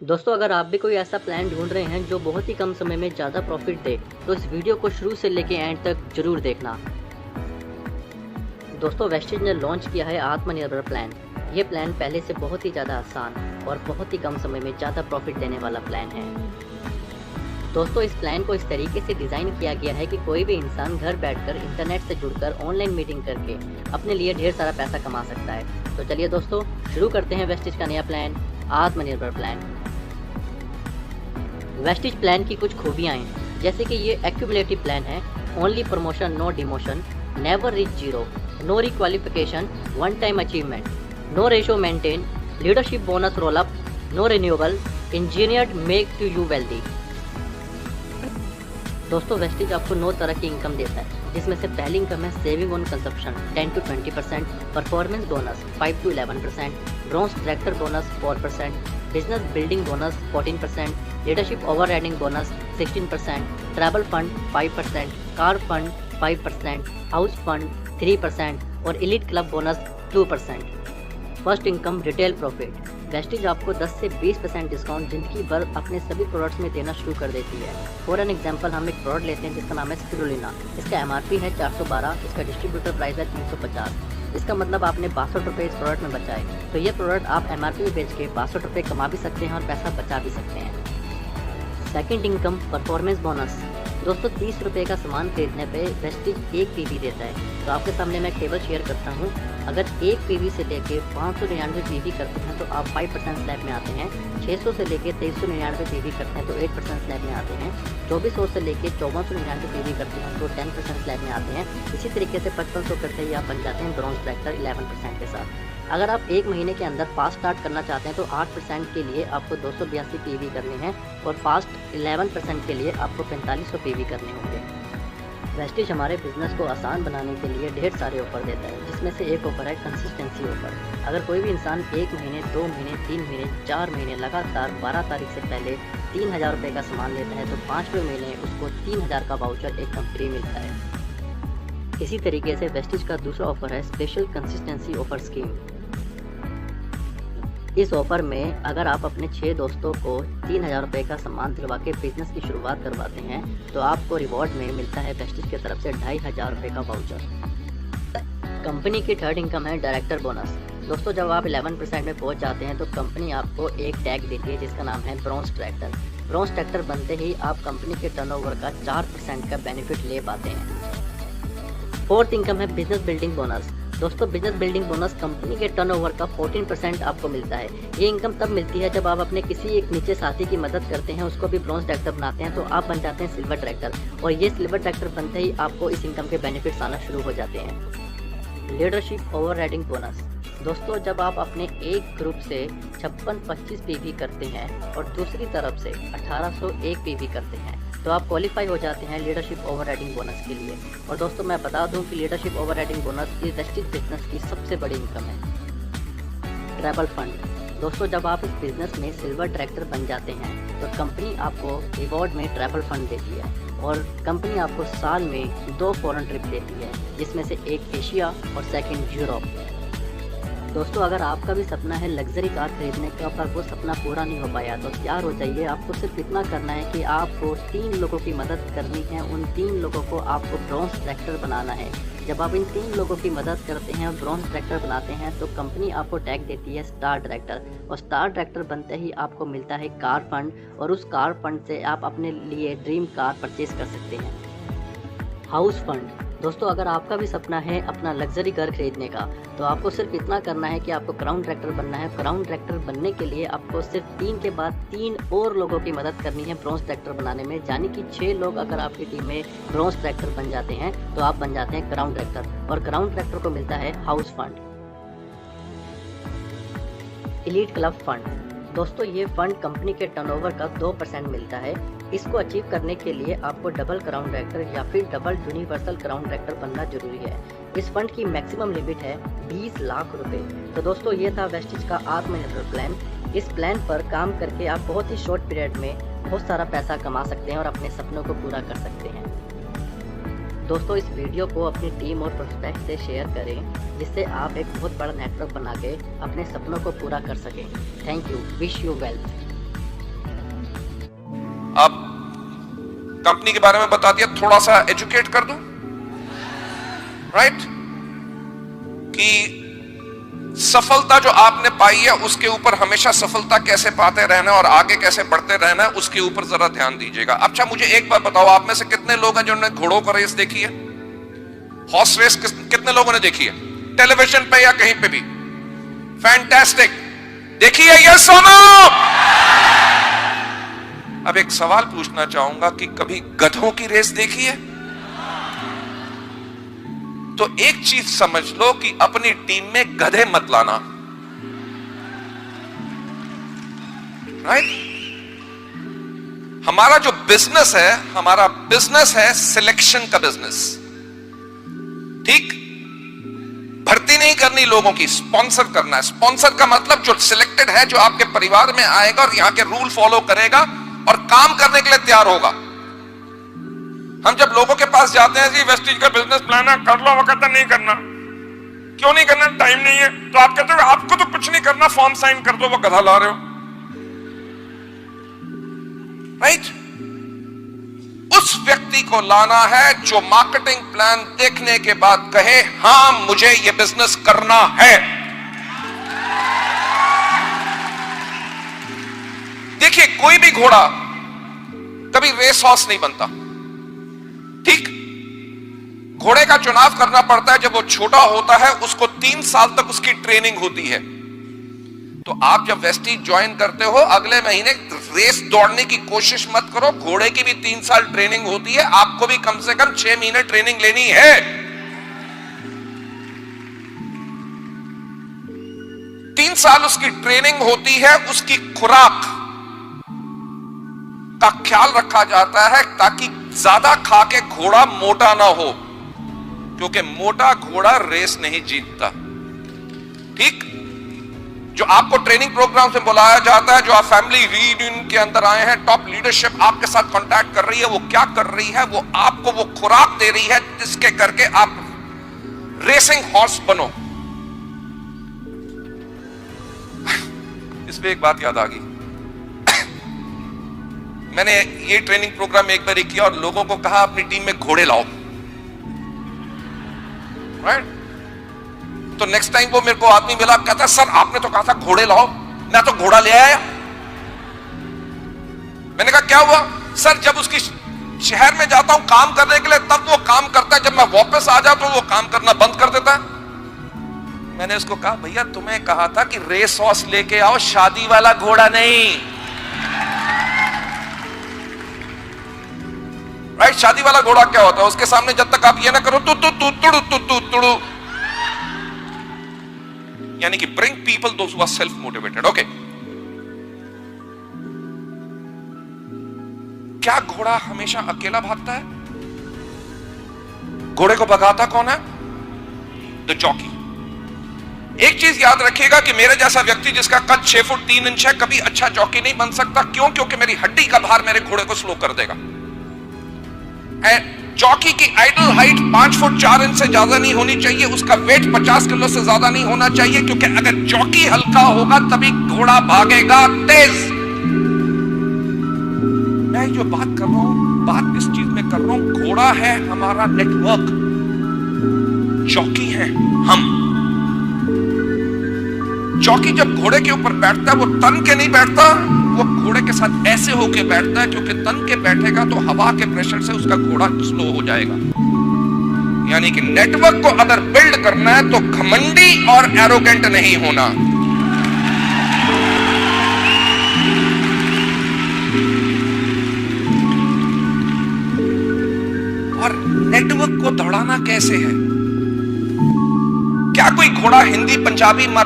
दोस्तों, अगर आप भी कोई ऐसा प्लान ढूंढ रहे हैं जो बहुत ही कम समय में ज़्यादा प्रॉफिट दे, तो इस वीडियो को शुरू से लेके एंड तक जरूर देखना। दोस्तों, वेस्टेज ने लॉन्च किया है आत्मनिर्भर प्लान। ये प्लान पहले से बहुत ही ज़्यादा आसान और बहुत ही कम समय में ज़्यादा प्रॉफिट देने वाला प्लान है। दोस्तों, इस प्लान को इस तरीके से डिज़ाइन किया गया है कि कोई भी इंसान घर बैठकर इंटरनेट से जुड़कर ऑनलाइन मीटिंग करके अपने लिए ढेर सारा पैसा कमा सकता है। तो चलिए दोस्तों, शुरू करते हैं वेस्टेज का नया प्लान, आत्मनिर्भर प्लान। वेस्टेज प्लान की कुछ खूबियाँ हैं, जैसे कि ये एक्यूमुलेटिव प्लान है, only promotion no demotion, never reach zero, no requalification, one time achievement, no ratio maintain, leadership bonus roll up, no renewable, engineered make to you wealthy. दोस्तों, wastage आपको 9 तरह की इनकम देता है, जिसमें से पहली इनकम है saving on consumption 10 to 20%, performance bonus 5 to 11%, bronze tractor bonus 4%, business building bonus 14%, leadership overriding bonus 16%, travel fund 5%, car fund 5%, house fund 3% और elite club bonus 2%। First income retail profit. Wastage आपको 10 से 20% discount जिंदगी भर अपने सभी products में देना शुरू कर देती है। फॉर एन एग्जांपल, हम एक प्रोडक्ट लेते हैं जिसका नाम है स्पिरुलिना। इसका एमआरपी है 412, इसका डिस्ट्रीब्यूटर प्राइस है 350। इसका मतलब आपने 62 रुपये इस प्रोडक्ट में बचाए। तो ये प्रोडक्ट आप एमआरपी में बेच के 62 रुपये कमा भी सकते हैं और पैसा बचा भी सकते हैं। Second income performance bonus. दोस्तों, 30 रुपये का सामान खरीदने पे वेस्टेज 1 पीवी देता है। तो आपके सामने मैं टेबल शेयर करता हूँ। अगर 1 पीवी से लेके 599 पीवी करते हैं तो आप 5% स्लैब में आते हैं। 600 से लेके 2399 पीवी करते हैं तो 8% स्लैब में आते हैं। 2400 से लेके 5499 पीवी करते हैं तो 10% स्लैब में आते हैं। इसी तरीके से 5500 करते ही आप बन जाते हैं ब्रॉन्ज ट्रैक्टर 11% के साथ। अगर आप 1 महीने के अंदर फास्ट स्टार्ट करना चाहते हैं तो 8% के लिए आपको 282 पीवी करने हैं और फास्ट 11% के लिए आपको 4500 पीवी करने होंगे। वेस्टेज हमारे बिजनेस को आसान बनाने के लिए ढेर सारे ऑफर देता है, जिसमें से एक ऑफर है कंसिस्टेंसी ऑफर। अगर कोई भी इंसान 1 महीने, 2 महीने, 3 महीने, 4 महीने लगातार 12 तारीख से पहले 3000 रुपये का सामान लेता है तो 5वें महीने उसको 3000 का वाउचर एकदम फ्री मिलता है। इसी तरीके से वेस्टेज का दूसरा ऑफर है स्पेशल कंसिस्टेंसी ऑफर स्कीम। इस ऑफर में अगर आप अपने 6 दोस्तों को 3000 रुपये का सामान दिलवा के बिजनेस की शुरुआत करवाते हैं तो आपको रिवॉर्ड में मिलता है वेस्टेज की तरफ से 2500 रुपये का वाउचर। कंपनी की थर्ड इनकम है डायरेक्टर बोनस। दोस्तों, जब आप 11% में पहुंच जाते हैं तो कंपनी आपको एक टैग देती है जिसका नाम है ब्रॉन्ज ट्रैक्टर। ब्रॉन्ज ट्रैक्टर बनते ही आप कंपनी के टर्नओवर का 4% का बेनिफिट ले पाते हैं। फोर्थ इनकम है बिजनेस बिल्डिंग बोनस। दोस्तों, बिजनेस बिल्डिंग बोनस कंपनी के टर्नओवर का 14% आपको मिलता है। ये इनकम तब मिलती है जब आप अपने किसी एक नीचे साथी की मदद करते हैं, उसको भी ब्रॉन्ज ट्रैक्टर बनाते हैं तो आप बन जाते हैं सिल्वर ट्रैक्टर, और ये सिल्वर ट्रैक्टर बनते ही आपको इस इनकम के बेनिफिट्स आना शुरू हो जाते हैं। Leadership overriding bonus. दोस्तों, जब आप अपने एक ग्रुप से 56-25 पीवी करते हैं और दूसरी तरफ से 1801 पीवी करते हैं तो आप क्वालिफाई हो जाते हैं लीडरशिप ओवरराइडिंग बोनस के लिए। और दोस्तों, मैं बता दूं कि लीडरशिप ओवरराइडिंग बोनस इस वेस्टेज बिजनेस की सबसे बड़ी इनकम है। Travel fund. दोस्तों, जब आप इस बिजनेस में सिल्वर ट्रैक्टर बन जाते हैं तो कंपनी आपको रिवॉर्ड में ट्रैवल फंड देती है और कंपनी आपको साल में 2 फॉरेन ट्रिप देती है, जिसमें से एक एशिया और सेकंड यूरोप। दोस्तों, अगर आपका भी सपना है लग्जरी कार खरीदने का पर वो सपना पूरा नहीं हो पाया तो तैयार हो जाइए। आपको सिर्फ इतना करना है कि आपको 3 लोगों की मदद करनी है। उन 3 लोगों को आपको ब्रॉन्ज ट्रैक्टर बनाना है। जब आप इन 3 लोगों की मदद करते हैं और ब्रॉन्ज ट्रैक्टर बनाते हैं तो कंपनी आपको टैग देती है स्टार ट्रैक्टर, और स्टार ट्रैक्टर बनते ही आपको मिलता है कार फंड, और उस कार फंड से आप अपने लिए ड्रीम कार परचेज कर सकते हैं। House fund. दोस्तों, अगर आपका भी सपना है अपना लग्जरी घर खरीदने का तो आपको सिर्फ इतना करना है कि आपको क्राउन ट्रैक्टर बनना है। क्राउन ट्रैक्टर बनने के लिए आपको सिर्फ 3 के बाद 3 और लोगों की मदद करनी है ब्रॉन्ज ट्रैक्टर बनाने में, यानी कि 6 लोग अगर आपकी टीम में ब्रॉन्ज ट्रैक्टर बन जाते हैं तो आप बन जाते हैं क्राउन ट्रैक्टर, और क्राउन ट्रैक्टर को मिलता है house fund. Elite club fund. दोस्तों, ये फंड कंपनी के टर्नओवर का 2% मिलता है। इसको अचीव करने के लिए आपको डबल क्राउन ट्रैक्टर या फिर डबल यूनिवर्सल क्राउन ट्रैक्टर बनना जरूरी है। इस फंड की मैक्सिमम लिमिट है 20 लाख रुपए। तो दोस्तों, ये था वेस्टेज का आत्मनिर्भर प्लान। इस प्लान पर काम करके आप बहुत ही शॉर्ट पीरियड में बहुत सारा पैसा कमा सकते हैं और अपने सपनों को पूरा कर सकते हैं। दोस्तों, इस वीडियो को अपनी टीम और प्रोस्पेक्ट से शेयर करें, जिससे आप एक बहुत बड़ा नेटवर्क बना के अपने सपनों को पूरा कर सकें। Thank you. Wish you wealth. अब कंपनी के बारे में बता दिया, थोड़ा सा एजुकेट कर दूं, राइट? कि सफलता जो आपने पाई है उसके ऊपर हमेशा सफलता कैसे पाते रहना और आगे कैसे बढ़ते रहना है उसके ऊपर जरा ध्यान दीजिएगा। अच्छा, मुझे एक बात बताओ, आप में से कितने लोग हैं जिन्होंने घोड़ों का रेस देखी है? हॉर्स रेस कितने लोगों ने देखी है? टेलीविजन पे या कहीं पे भी? फैंटास्टिक, देखी है? यस और नो? अब एक सवाल पूछना चाहूंगा कि कभी गधों की रेस देखी है? तो एक चीज समझ लो कि अपनी टीम में गधे मत लाना, राइट? हमारा जो बिजनेस है, हमारा बिजनेस है सिलेक्शन का बिजनेस, ठीक? भर्ती नहीं करनी लोगों की, स्पॉन्सर करना है। स्पॉन्सर का मतलब जो सिलेक्टेड है, जो आपके परिवार में आएगा और यहां के रूल फॉलो करेगा और काम करने के लिए तैयार होगा। हम जब लोगों के पास जाते हैं, जी वेस्टीज का बिजनेस प्लान है, कर लो, वो कहता नहीं करना। क्यों नहीं करना? टाइम नहीं है। तो आप कहते हो आपको तो कुछ नहीं करना, फॉर्म साइन कर दो, वो गधा ला रहे हो, राइट? उस व्यक्ति को लाना है जो मार्केटिंग प्लान देखने के बाद कहे हां मुझे यह बिजनेस करना है। देखिए, कोई भी घोड़ा कभी रेस हॉर्स नहीं बनता, ठीक? घोड़े का चुनाव करना पड़ता है जब वो छोटा होता है, उसको 3 साल तक उसकी ट्रेनिंग होती है। तो आप जब वेस्टीज ज्वाइन करते हो, अगले महीने रेस दौड़ने की कोशिश मत करो। घोड़े की भी 3 साल ट्रेनिंग होती है, आपको भी कम से कम 6 महीने ट्रेनिंग लेनी है। 3 साल उसकी ट्रेनिंग होती है, उसकी खुराक का ख्याल रखा जाता है ताकि ज्यादा खा के घोड़ा मोटा ना हो, क्योंकि मोटा घोड़ा रेस नहीं जीतता, ठीक? जो आपको ट्रेनिंग प्रोग्राम से बुलाया जाता है, जो आप फैमिली रीयूनियन के अंदर आए हैं, टॉप लीडरशिप आपके साथ कांटेक्ट कर रही है, वो क्या कर रही है? वो आपको वो खुराक दे रही है जिसके करके आप रेसिंग हॉर्स बनो। इस पे एक बात याद आ गई। मैंने ये ट्रेनिंग प्रोग्राम एक बार किया और लोगों को कहा अपनी टीम में घोड़े लाओ, राइट? तो नेक्स्ट टाइम वो मेरे को आदमी मिला, कहता सर आपने तो कहा था घोड़े लाओ, मैं तो घोड़ा ले आया। मैंने कहा क्या हुआ? सर जब उसकी शहर में जाता हूं काम करने के लिए तब वो काम करता है, जब मैं वापस आ जाता हूं वो काम करना बंद कर देता है। मैंने उसको कहा भैया तुम्हें कहा था कि रेस हॉर्स लेके आओ, शादी वाला घोड़ा नहीं, राइट? शादी वाला घोड़ा क्या होता है? उसके सामने जब तक आप ये ना करो तू तू तू तुड़ू तू तू तुड़ू, यानी कि bring people those who are self motivated. Okay, क्या घोड़ा हमेशा अकेला भागता है? घोड़े को भगाता कौन है? The jockey. एक चीज याद रखिएगा कि मेरे जैसा व्यक्ति जिसका कद 6 फुट 3 इंच है कभी अच्छा जॉकी नहीं बन सकता। क्यों? क्योंकि मेरी हड्डी का भार मेरे घोड़े को स्लो कर देगा। जॉकी की आइडल हाइट 5 फुट 4 इंच से ज्यादा नहीं होनी चाहिए, उसका वेट 50 किलो से ज्यादा नहीं होना चाहिए, क्योंकि अगर जॉकी हल्का होगा तभी घोड़ा भागेगा तेज। मैं जो बात कर रहा हूं, बात इस चीज में कर रहा हूं, घोड़ा है हमारा नेटवर्क, जॉकी है हम। जॉकी जब घोड़े के ऊपर बैठता है वो तन के नहीं बैठता, वो घोड़े के साथ ऐसे होके बैठता है, क्योंकि तन के बैठेगा तो हवा के प्रेशर से उसका घोड़ा स्लो हो जाएगा। यानी कि नेटवर्क को अगर बिल्ड करना है तो घमंडी और एरोगेंट नहीं होना। और नेटवर्क को दौड़ाना कैसे है? क्या कोई घोड़ा हिंदी पंजाबी